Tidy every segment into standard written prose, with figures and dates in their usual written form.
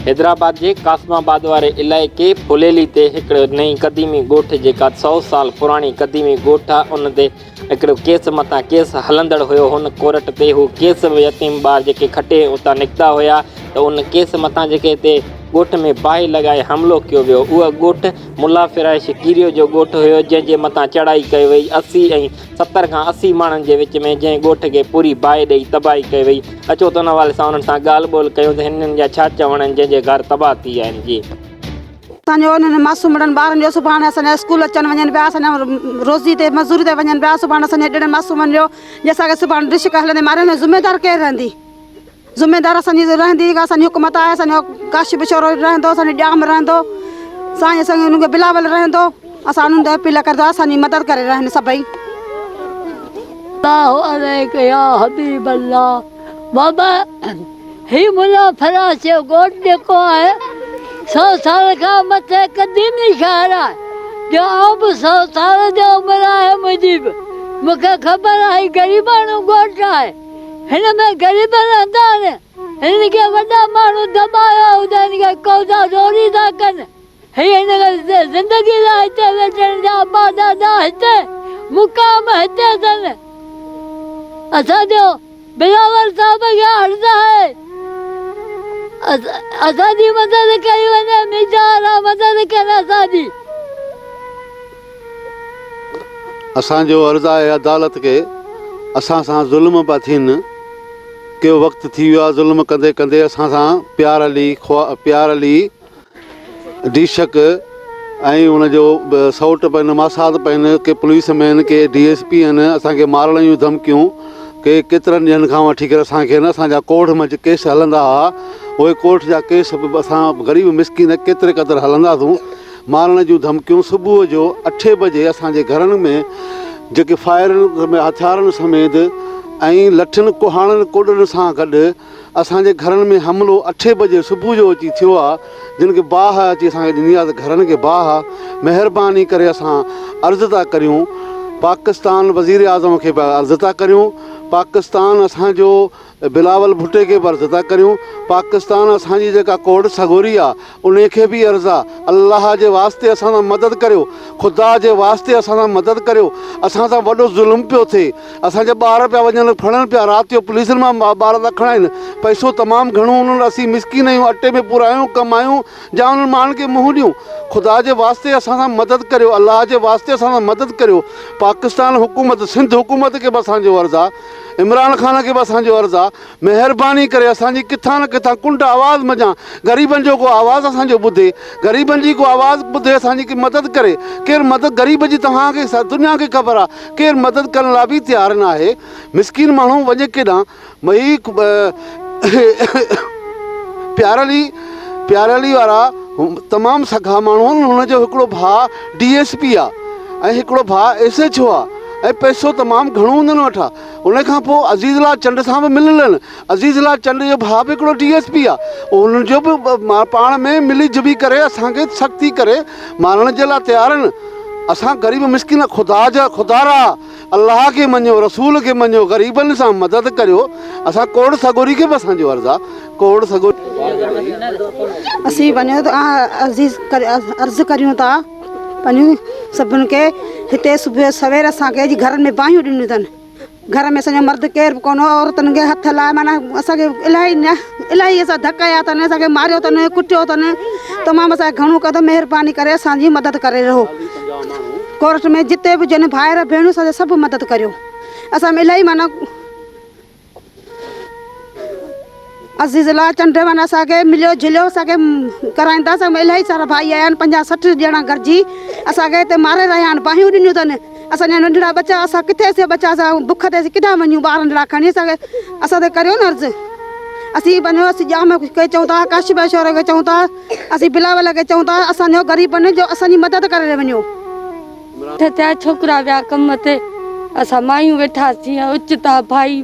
हैदराबाद के कासमाबाद वारे इलाइक़े फुलेली ते हिकिड़ो नई क़दीमी ॻोठ जेका 100 साल पुरानी क़दीमी ॻोठ आहे उन ते हिकिड़ो केस मथां केस हलंदड़ हुयो। हुन कोर्ट ते हू केस यतीम ॿार जेके खटे उतां निकिता हुया त उन केस मथां जेके हिते ॻोठ में बाहि लॻाए हमिलो कयो वियो। उहा ॻोठ मुला फिराए शकीरियो जो ॻोठ हुयो जंहिंजे मथां चढ़ाई कई वई 80 ऐं 70 खां 80 माण्हुनि जे विच में, जंहिं ॻोठ खे पूरी बाहि ॾेई तबाही कई वई। अचो त उन वाले सां उन्हनि सां ॻाल्हि ॿोल कयूं त हिननि जा छा चवण आहिनि जंहिंजे घर तबाह थी विया आहिनि। जी असांजो उन्हनि मासूमड़नि ॿारनि जो सुभाणे असांजा स्कूल अचनि वञनि पिया, असांजा रोज़ी ते मज़ूरी ते वञनि पिया। सुभाणे असांजे ॾिण मासूमनि जो जे असांखे सुभाणे रिश्क हलंदे मारे हुन ज़िमेदार केरु रहंदी? ज़िमेदार असांजी रहंदी, असांजी हुकूमत आहे, असांजो काशिफ शोरो रहंदो, असांजो ॼाम रहंदो, साईं असांजो हुनखे बिलावल रहंदो। असां उन्हनि ते अपील कंदा असांजी मदद करे रहनि सभई। हबीब अल्लाह बाबा ही मुला फराश जो ॻोठ जेको आहे 100 साल खां मथे क़दीमी शहर आहे जो आउं बि 100 साल जो उमिरि आहे मुंहिंजी बि। मूंखे ख़बर आहे ग़रीबनि ॻोठ आहे, हिन में ग़रीब रहंदा आहिनि। हिन खे वॾा माण्हू दॿाया हुजनि, हिन खे कौजा चोरी था कनि, हीअ हिन खे ज़िंदगी लाइ हिते वेठण जा ॾाॾा हिते मुक़ाम हिते अथनि। असांजो बिलावल साहब खे अर्ज़ु आहे असांजी मदद कई वञे, मिजारा मदद कनि असांजी। असांजो अर्ज़ु आहे अदालत खे असां सां ज़ुल्म पिया थियनि। के वक़्तु थी वियो आहे ज़ुल्म कंदे कंदे असां सां प्यार अली डीशक ऐं उनजो सौट पिन मासाद पिन के पुलिस मैन के DSP आहिनि असांखे मारण जूं धमकियूं के केतिरनि ॾींहंनि खां वठी करे असांखे न असांजा कोर्ट में केस हलंदा हुआ, उहे कोर्ट जा केस बि असां ग़रीब मिसकिन केतिरे क़दुरु हलंदासीं। मारण जूं धमकियूं सुबुह जो 8 बजे असांजे घरनि में जेके फायर में हथियारनि समेत ऐं लठनि कुहाड़नि कोॾनि सां गॾु असांजे घरनि में हमिलो 8 बजे सुबुह जो अची थियो आहे। जिन खे बाहि अची असांखे ॾिनी आहे त घरनि खे बाहि आहे। महिरबानी करे असां अर्ज़ु था करियूं पाकिस्तान वज़ीर आज़म खे पिया अर्ज़ु था करियूं, पाकिस्तान असांजो बिलावल भुट्टे खे बि अर्ज़ु था करियूं, पाकिस्तान असांजी जेका कोर्ट सगोरी आहे उन खे बि अर्ज़ु आहे अलाह जे वास्ते असां सां मदद करियो, ख़ुदा जे वास्ते असां सां मदद करियो। असां सां वॾो ज़ुल्म पियो थिए, असांजा ॿार पिया वञनि फड़नि पिया, राति जो पुलिसनि मां ॿार था खणाइनि, पैसो तमामु घणो उन्हनि असीं मिसकिन आहियूं, अटे में पुरायूं कमायूं जा उन्हनि माण्हुनि खे मुंहुं ॾियूं। ख़ुदा जे वास्ते असां सां मदद करियो, अलाह जे वास्ते असां सां मदद करियो। पाकिस्तान हुकूमत सिंध हुकूमत खे बि असांजो अर्ज़ु आहे, इमरान ख़ान खे बि असांजो अर्ज़ु आहे, महिरबानी करे असांजी किथां न किथां कुंड आवाज़ मञा, ग़रीबनि जो को आवाज़ु असांजो ॿुधे, ग़रीबनि जी को आवाज़ु ॿुधे, असांजी की मदद करे। केरु मदद ग़रीब जी तव्हांखे दुनिया खे ख़बर आहे, केरु मदद करण लाइ बि तयारु न आहे। मिसकिन माण्हू वञे केॾांहुं भई प्यारली वारा तमामु सखा माण्हू आहिनि, हुनजो हिकिड़ो भाउ DSP आहे ऐं हिकिड़ो भाउ SHO आहे ऐं पैसो तमामु घणो हुननि वटि आहे। उनखां पोइ अज़ीज़लाल चंड सां बि मिलियल आहिनि। अज़ीज़लाल चंड जो भाउ बि हिकिड़ो DSP आहे, उनजो बि पाण में मिली जुली करे असांखे सख़्ती करे मारण जे लाइ तयारु आहिनि। असां ग़रीब मिसकिन ख़ुदारा अलाह खे मञो, रसूल खे मञो, ग़रीबनि सां मदद करियो। असां कोड़ सगोरी खे बि असांजो अर्ज़ु आहे, कोड़ सगोरी असीं वञो त अर्ज़ु करियूं था पंहिंजूं सभिनि खे हिते सुबुह सवेर असांखे घरनि में बाहियूं ॾिनियूं अथनि। घर में असांजो मर्द केरु बि कोन, औरतुनि खे हथ लाइ माना असांखे इलाही असां धकाया अथनि, असांखे मारियो अथनि, कुटियो अथनि, तमामु असांखे घणो कदम महिरबानी करे असांजी मदद करे रहो। कोर्ट में जिते बि जन भाइर भेणूं असांखे सभु मदद करियो। असां में इलाही माना अज़ीज़लाल चंड माना असांखे मिलियो झुलियो असांखे कराईंदा। असां में इलाही सारा भाई आया आहिनि, 50-60 ॼणा गॾिजी असांखे हिते मारे रहिया आहिनि, बाहियूं ॾिनियूं अथनि। असांजा नंढड़ा बच्चा, असां किथे असीं बच्चा, असां बुख ते असीं किथां वञूं ॿारनि लाइ खणी, असां ते करियो न अर्ज़ु। असीं वञो, असीं ॼाम खे चऊं था, काशिफ शोरे खे चऊं था, असीं बिलावल खे चऊं था, असांजो ग़रीबनि जो असांजी मदद करे वञो। थिया छोकिरा विया कम ते, असां मायूं वेठासीं उचता भाई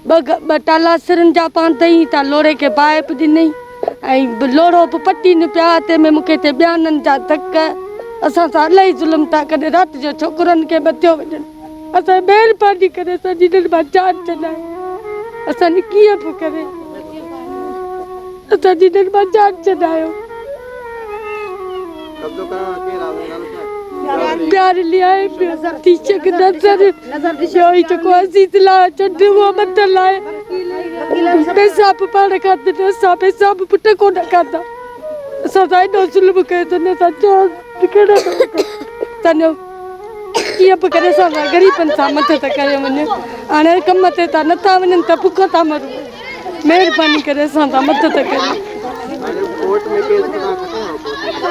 ॿ टाला सिरनि जा पातईं त लोड़े खे बाहि बि ॾिनई ऐं लोड़ो बि पटीनि पिया, तंहिंमें मूंखे हिते ॿियाननि जा धक। असां सां इलाही ज़ुल्म था कनि, राति जो छोकिरनि खे मथियो वञनि। असां महिरबानी करे असांजी हिननि मां जान छॾाए, असांजी कीअं बि करे असांजी निर्मा जान छॾायो प्यार लिया है तीचक नजर योई तो को अजीज ला चंडू वो मत लाए पेशाब पाण खाते न सा पेशाब पुट को न खाता सदाई नो जुल्म कयो तने सचो केड़ा तने ये पकड़े सा गरीबन सा मत त करे वने हाणे कम ते ता नथा वनन त भुख ता मरू मेहरबानी करे सा ता मत त करे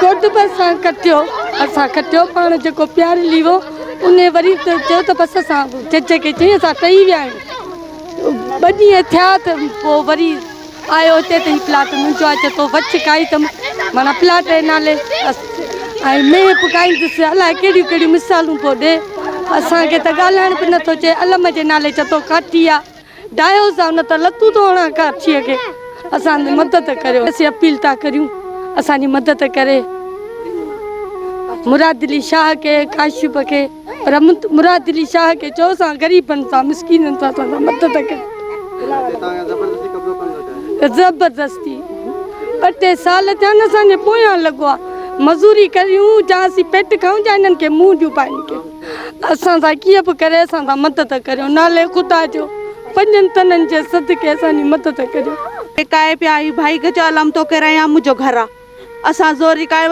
कोट बस कटियो असां कटियो पाण जेको प्यार लीवो उन वरी चयो त बस असां चचे खे चई असां टही विया आहियूं 2 ॾींहं थिया त पोइ वरी आयो हिते त ही प्लाट मुंहिंजो आहे चए थो वच काई त माना प्लाट जे नाले ऐं मेह पकाईंदुसि अलाए कहिड़ियूं कहिड़ियूं मिसालूं पोइ ॾे असांखे त ॻाल्हाइण बि नथो चए अलम जे नाले चए थो काठी आहे डायोस आहे न त लतूं थो हणां काठीअ खे असांजी मदद करियो असीं अपील था करियूं असांजी मदद करे मुराद अली शाह के काशिफ के पर मुराद अली शाह के चओ सां गरीबन सां मिसकीनन सां मदद करे ज़बरदस्ती 2-3 साल थिया न असांजे पोयां लॻो आहे मज़ूरी करियूं जा असीं पेट खाऊं जा हिननि खे मुंहुं ॾियूं पाइनि खे असां सां कीअं बि करे असां सां मदद करियो नाले ख़ुदा जो 5 तननि जे सदके असांजी मदद करियो काय पिया भाई के अलम तो के रहा मुझो घर असां ज़ोरी काय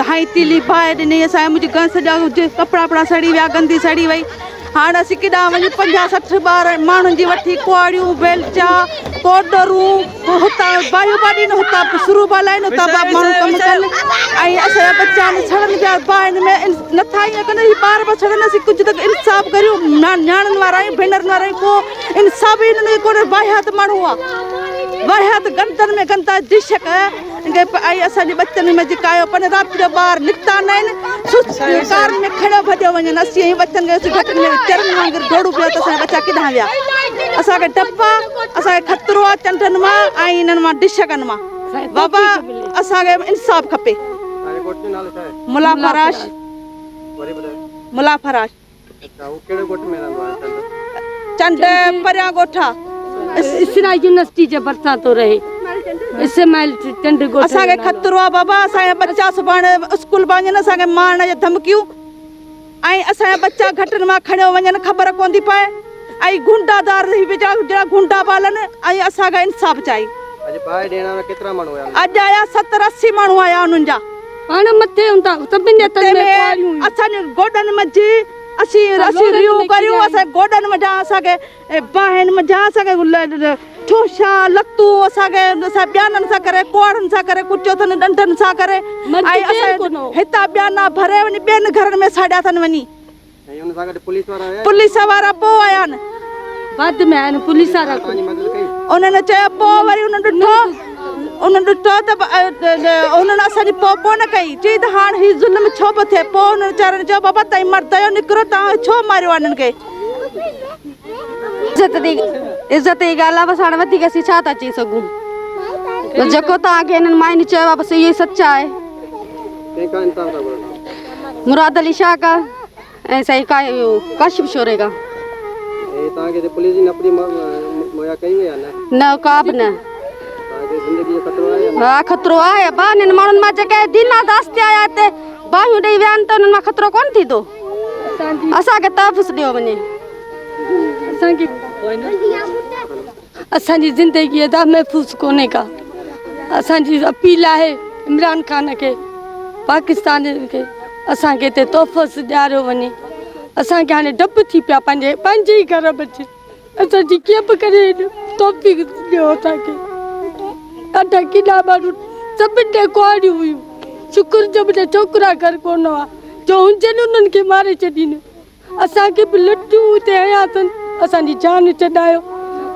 हाई तीली बाहि ॾिनी असांजे मुंहिंजी घर सॼा कपिड़ा वपड़ा सड़ी विया गंदी सड़ी वई हाणे असीं केॾां वञी 50-60 ॿार माण्हुनि जी वठी कुआड़ियूं बेलचा पाउडरूं हुतां बायूं पाड़ी न हुतां शुरू बालाइनि हुतां माण्हू कमु कनि ऐं असांजा बच्चा छड़नि पिया बाहिनि में नथा ईअं कनि ॿार पिया छड़नि असीं कुझु त इंसाफ़ करियूं न्याणनि वारा आहियूं भेनरुनि वारा आहियूं को इंसाफ़ ई न कोन्हे वाहियात माण्हू आहे वाहियात गंदनि में गंदा दिशक ऐं असांजे बचनि में जेका आयो पर राति जो ॿार निकिता न आहिनि कार में खड़ो भॼो वञनि असीं ऐं बचनि खे घटि में चरनि वांगुरु दौड़ू पियो त असांजा बच्चा केॾां विया असांखे डप आहे असांखे ख़तरो आहे चंडनि मां ऐं इन्हनि मां डिशकनि मां बाबा असांखे इंसाफ़ खपे मुला फराश चंड परियां ॻोठा इसराइल यूनिवर्सिटी जे भरिसां थो रहे असांखे ख़तरो आहे बाबा असांजा बच्चा सुभाणे स्कूल पिया वञनि असांखे मारण जी धमकियूं ऐं असांजा बच्चा घटनि मां खणियो वञनि ख़बर कोन थी पए ऐं गुंडादार जहिड़ा गुंडा बालनि ऐं असांखे इंसाफ़ चाहिए अॼु आया 70-80 माण्हू आया उन्हनि जा पाण मथे हूंदा असांजे गोॾनि मंझि असीं रियूं करियूं असांजे गोॾनि मथां असांखे बाहिनि मथां असांखे ठोशा लतूं असांखे ॿियाननि सां करे कुआड़नि सां करे कुटियो अथनि ॾंडनि सां करे ऐं असां हितां ॿियाना भरे वञी ॿियनि घरनि में साड़िया अथनि वञी पुलिस वारा पोइ आया आहिनि बाद में आहिनि पुलिस वारा उन्हनि चयो पोइ वरी उन्हनि ॾिठो त उन्हनि असांजी पोइ कोन कई चई त हाणे हीउ ज़ुल्म छो पियो थिए पोइ उन्हनि वीचारनि चयो बाबा तव्हां मर्द आहियो निकिरो तव्हां छो मारियो आहे हिननि खे इज़त जी ॻाल्हि आहे बसि हाणे वधीक असीं छा था चई सघूं जेको तव्हांखे हिननि माइनि चयो आहे बसि इहो ई सचा आहे मुराद अली शाह का ऐं साईं काशिफ शोरे का न का बि न हा ख़तरो आहे हिननि माण्हुनि मां जेके दीना दास्ती आया हिते बाहियूं ॾेई विया आहिनि त हुननि मां ख़तरो कोन थींदो असांखे तहफ़ुज़ ॾियो वञे असांजी ज़िंदगीअ जा महफ़ूज़ कोन्हे का असांजी अपील आहे इमरान ख़ान खे पाकिस्तान खे असांखे हिते तोहफ़ो ॾियारियो वञे असांखे हाणे डप थी पिया पंहिंजे ई घर बचे असांजी कीअं बि करे तौफ़ीक़ ॾियो असांखे ॾाढा केॾा माण्हू सभिनि ॾे कुआड़ियूं हुयूं शुकुर जो बि छोकिरा घर कोन हुआ जो हुजनि उन्हनि खे मारे छॾीनि असांखे बि लटियूं हिते हया अथनि असांजी जान छॾायो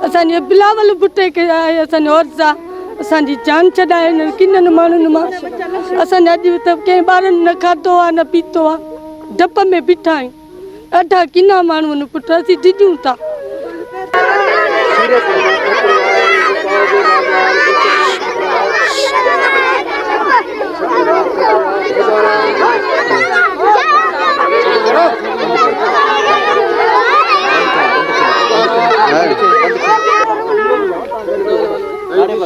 असांजे बिलावल भुटे खे आहे असांजो अर्ज़ु आहे असांजी जान छॾाए हिन किननि माण्हुनि मां असांजा अॼु त कंहिं ॿारनि न खाधो आहे न पीतो आहे डप में बीठा आहियूं ॾाढा किना माण्हू आहिनि पुटु असीं डिॼूं था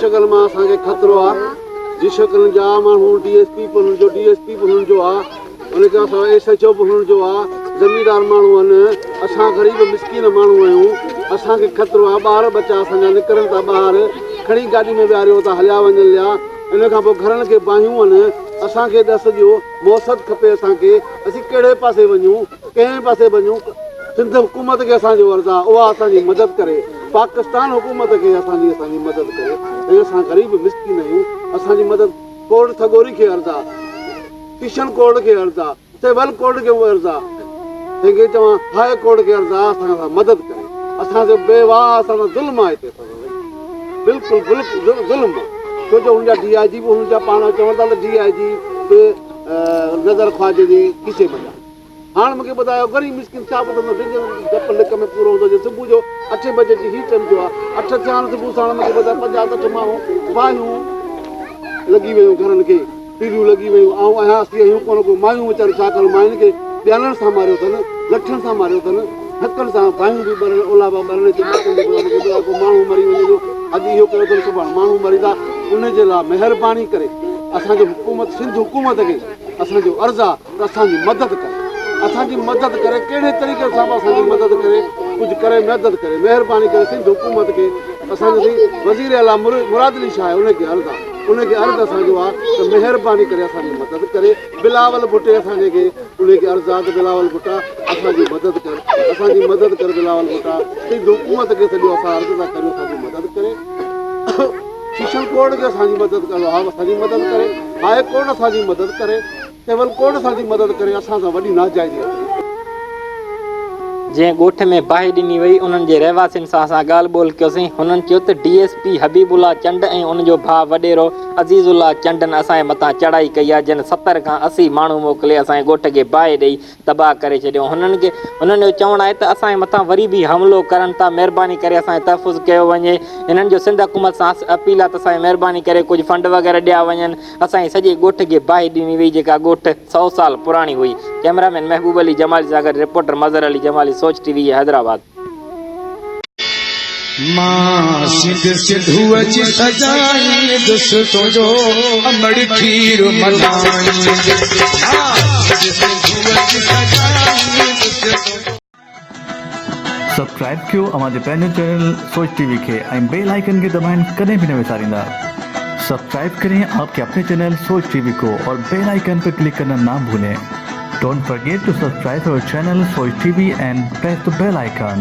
शगल मां असांखे ख़तरो निरीक्षकनि जा माण्हू DSP हुननि जो DSP हुननि जो आहे उनखे असां SHO हुननि जो आहे ज़मीदार माण्हू आहिनि असां ग़रीब मिसकीन माण्हू आहियूं असांखे ख़तरो आहे ॿार बच्चा असांजा निकिरनि था ॿाहिरि खणी गाॾी में विहारियो था हलिया वञनि लिया इन खां पोइ घरनि खे बाहियूं आहिनि असांखे ॾस ॾियो मौसत खपे असांखे असीं कहिड़े पासे वञूं कंहिं पासे वञूं सिंध हुकूमत खे असांजो अर्ज़ु आहे उहा असांजी मदद करे पाकिस्तान हुकूमत खे असांजी मदद करे ऐं असां ग़रीब मिसकीन आहियूं असांजी मदद कोर्ट थगोरी खे अर्ज़ु आहे किशन कोर्ट खे अर्ज़ु आहे सिविल कोर्ट खे उहो अर्ज़ु आहे जंहिंखे चवां हाई कोर्ट खे अर्ज़ु आहे असां मदद करे असांजो बेवाह असांजो ज़ुल्म आहे हिते बिल्कुलु बिल्कुलु ज़ुल्म छो जो हुनजा DIG बि हुनजा पाण चवनि था त DIG बि नज़र ख़्वाजे जे खीसे में हाणे मूंखे ॿुधायो ग़रीब मिसकिन छा ॿुधंदो डप लिक में पूरो हूंदो जीअं सुबुह जो 8 बजे जी हीउ टाइम जो आहे 8 थिया सुबुह साण मूंखे ॿुधायो 50-60 माण्हू बाहियूं लॻी वियूं घरनि खे पीलियूं लॻी वियूं ऐं अयासीं आहियूं कोन को मायूं वीचारियूं छा कनि मायुनि खे ॿियाननि सां मारियो अथनि लठनि सां मारियो अथनि हथनि सां बाहियूं बि ॿरनि ओलावा ॿरनि को माण्हू मरी वञे अॼु इहो कयो अथनि सुभाणे माण्हू मरींदा उनजे लाइ महिरबानी करे असांजो हुकूमत सिंध हुकूमत खे असांजो अर्ज़ु आहे त असांजी मदद करे कहिड़े तरीक़े सां असांजी मदद करे कुझु करे मदद करे महिरबानी करे सिंध हुकूमत खे असांजो वज़ीर आला मुराद अली शाह आहे उनखे अर्ज़ु आहे उनखे अर्ज़ु असांजो आहे त महिरबानी करे असांजी मदद करे बिलावल भुटे असांजे खे उनखे अर्ज़ु आहे त बिलावल भुटा असांजी मदद कर बिलावल भुटा सिंध हुकूमत खे सॼो असां अर्ज़ु था करियूं असांजी मदद करे किशन कोर्ट खे असांजी मदद कयो हा असांजी मदद करे हाई कोर्ट असांजी मदद करे सिविल कोर्ट असांजी मदद करे असां सां वॾी नाजाइज़ी जंहिं ॻोठ में बाहि ॾिनी वई उन्हनि जे रहवासियुनि सां असां ॻाल्हि ॿोल कयोसीं हुननि चयो त DSP हबीबुल्ला चंड ऐं उनजो भाउ वॾेरो अज़ीज़ुल्ला चंडनि असांजे मथां चढ़ाई कई आहे जिन 70 खां 80 माण्हू मोकिले असांजे ॻोठ खे बाहि ॾेई तबाह करे छॾियो हुननि जो चवणु आहे त असांजे मथां वरी बि हमिलो करनि था महिरबानी करे असांखे तहफ़ुज़ कयो वञे हिननि जो सिंध हुकूमत सां अपील आहे त असांखे महिरबानी करे कुझु फंड वग़ैरह ॾिया वञनि असांजे सॼे ॻोठ खे बाहि ॾिनी वई जेका ॻोठ 100 साल पुराणी हुई कैमरामैन महबूब अली जमाली सां गॾु रिपोर्टर मज़र अली जमाली सोच TV हैदराबाद मां सिंध सिंधू जी सजाई दोस्तों जो अमड़ खीर मनाई सब्सक्राइब कयो हमारे पैनल चैनल सोच टीवी के बेल आइकन के दबाएं कदें भी न विसारिंदा सब्सक्राइब करें आपके अपने चैनल सोच टीवी को और बेल आइकन पर क्लिक करना ना भूलें. Don't forget to subscribe our channel Soch TV and press the bell icon.